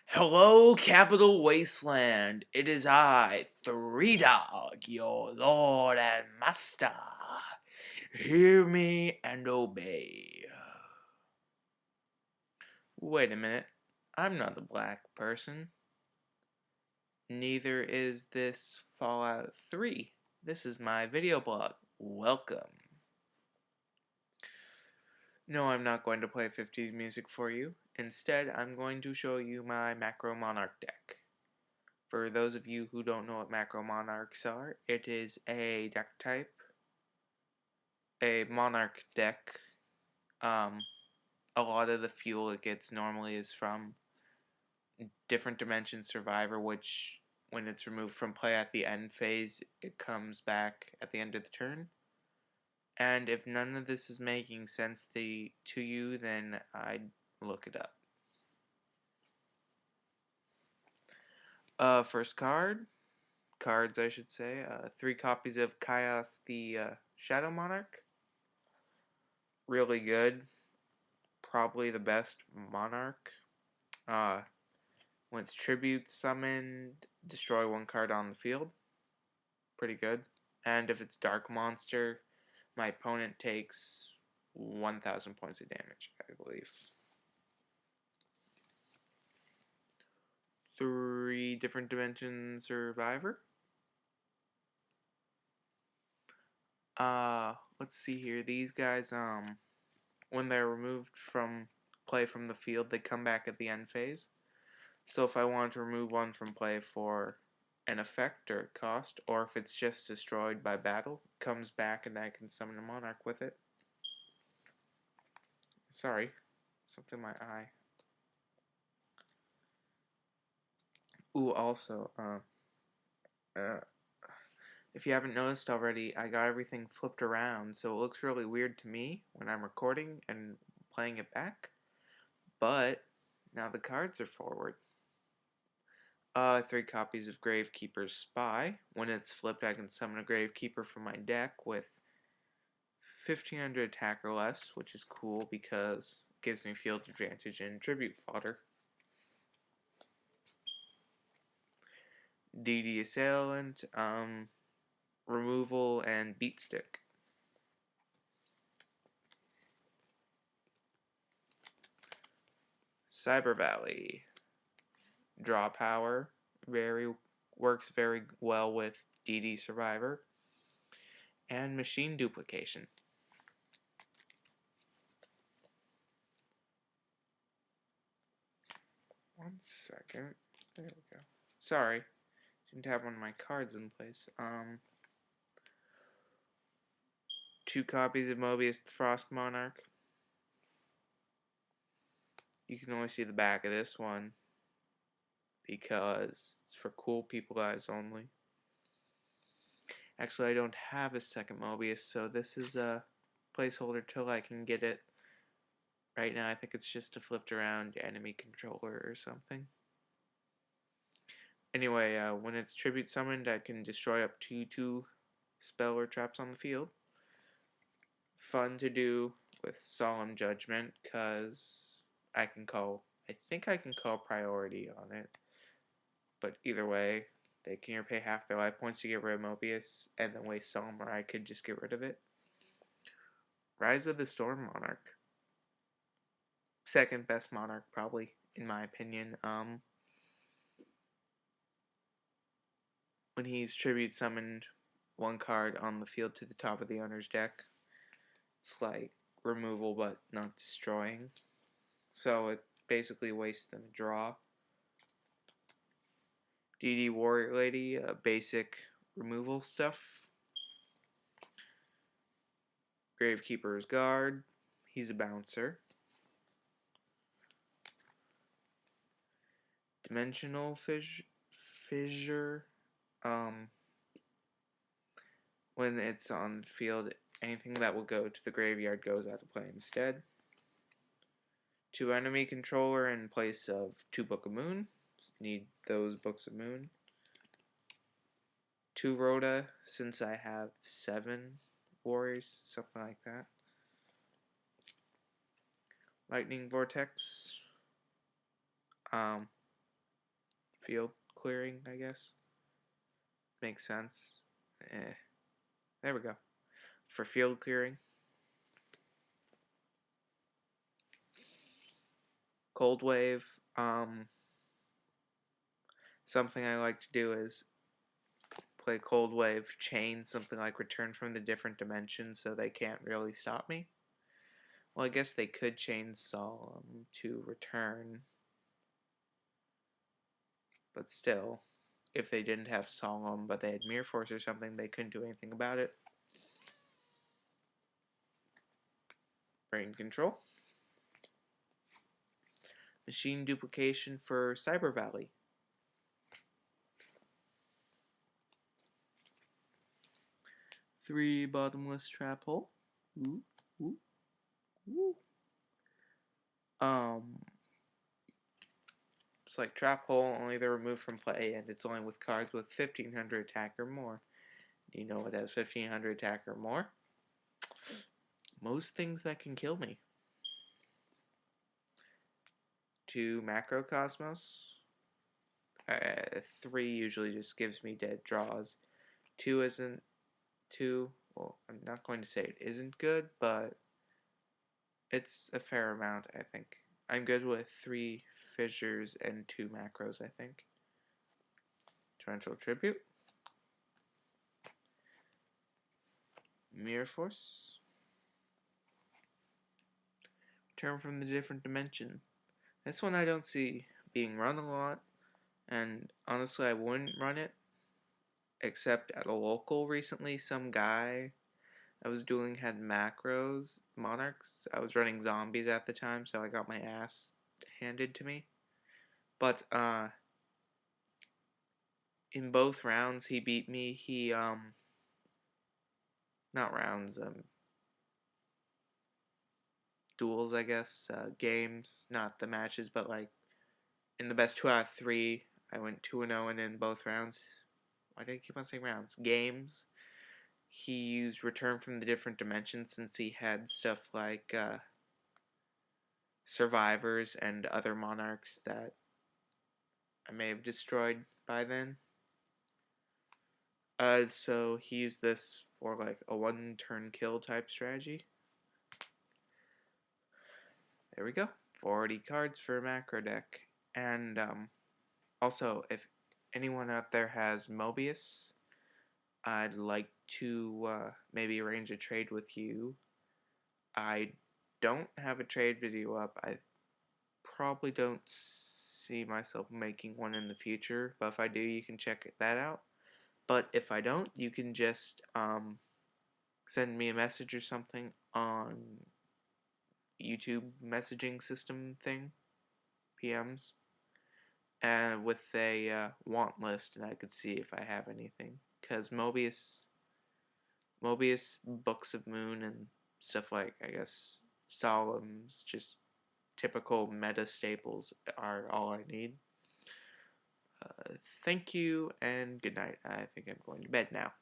Hello, Capital Wasteland. It is I, Three Dog, your lord and master. Hear me and obey. Wait a minute. I'm not a black person. Neither is this Fallout 3. This is my video blog. Welcome. No, I'm not going to play 50s music for you. Instead, I'm going to show you my Macro Monarch deck. For those of you who don't know what Macro Monarchs are, it is a deck type, a Monarch deck. A lot of the fuel it gets normally is from Different Dimension Survivor, which, when it's removed from play at the end phase, it comes back at the end of the turn. And if none of this is making sense to you, then I'd look it up. First cards I should say, 3 copies of Chaos the Shadow Monarch. Really good. Probably the best Monarch. When it's tribute summoned, destroy 1 card on the field. Pretty good. And if it's Dark Monster, my opponent takes 1,000 points of damage, I believe. 3 Different Dimension Survivor. Let's see here. These guys, when they're removed from play from the field, they come back at the end phase. So if I want to remove one from play for an effect or cost, or if it's just destroyed by battle, it comes back and I can summon a Monarch with it. Sorry, something in my eye. Ooh, also, if you haven't noticed already, I got everything flipped around, so it looks really weird to me when I'm recording and playing it back. But now the cards are forward. 3 copies of Gravekeeper's Spy. When it's flipped, I can summon a Gravekeeper from my deck with 1,500 attack or less, which is cool because it gives me field advantage and tribute fodder. DD Assailant, removal, and beat stick. Cyber Valley. Draw power. Works very well with DD Survivor. And machine duplication. One second. There we go. Sorry. Didn't have one of my cards in place. 2 copies of Mobius the Frost Monarch. You can only see the back of this one because it's for cool people eyes only. Actually, I don't have a second Mobius, so this is a placeholder till I can get it. Right now, I think it's just a flipped around enemy controller or something. Anyway, when it's tribute summoned, I can destroy up to 2 spell or traps on the field. Fun to do with Solemn Judgment, because I think I can call priority on it. But either way, they can either pay half their life points to get rid of Mobius and then waste Solemn, or I could just get rid of it. Rise of the Storm Monarch. Second best Monarch, probably, in my opinion. When he's tribute summoned 1 card on the field to the top of the owner's deck, it's like removal but not destroying. So it basically wastes them a draw. DD Warrior Lady, basic removal stuff. Gravekeeper's Guard, he's a bouncer. Dimensional Fissure, when it's on the field, anything that will go to the graveyard goes out of play instead. 2 enemy controller in place of 2 Book of Moon. Need those Books of Moon. 2 Rhoda, since I have 7 warriors, something like that. Lightning Vortex. field clearing, I guess. Makes sense. There we go. For field clearing. Cold wave. Something I like to do is play cold wave, chain something like return from the different dimensions so they can't really stop me. Well, I guess they could chain solemn to return, but still, if they didn't have solemn but they had mirror force or something, they couldn't do anything about it. Brain control. Machine duplication for Cyber Valley. Three bottomless trap hole. Ooh, ooh, ooh. It's like trap hole, only they're removed from play, and it's only with cards with 1500 attack or more. Do you know what has 1500 attack or more? Most things that can kill me. 2 macrocosmos. 3 usually just gives me dead draws. 2 isn't 2. Well, I'm not going to say it isn't good, but it's a fair amount, I think. I'm good with 3 fissures and 2 macros, I think. Torrential Tribute. Mirror Force. Return from the different dimension. This one I don't see being run a lot, and honestly I wouldn't run it, except at a local recently. Some guy I was doing had macros, Monarchs. I was running zombies at the time, so I got my ass handed to me. But, in both rounds he beat me. He, not rounds, duels, I guess, games, not the matches, but like, in the best 2 out of 3, I went 2-0 and in both rounds. Why did I keep on saying rounds? Games. He used Return from the Different Dimensions since he had stuff like Survivors and other Monarchs that I may have destroyed by then. So he used this for like a 1-turn kill type strategy. There we go. 40 cards for a macro deck. And also, if anyone out there has Mobius, I'd like to maybe arrange a trade with you. I don't have a trade video up. I probably don't see myself making one in the future, but if I do, you can check that out. But if I don't, you can just send me a message or something on YouTube messaging system thing, PMs, with a want list, and I could see if I have anything. Because Mobius, Books of Moon, and stuff like, I guess, Solemns, just typical meta staples are all I need. Thank you, and good night. I think I'm going to bed now.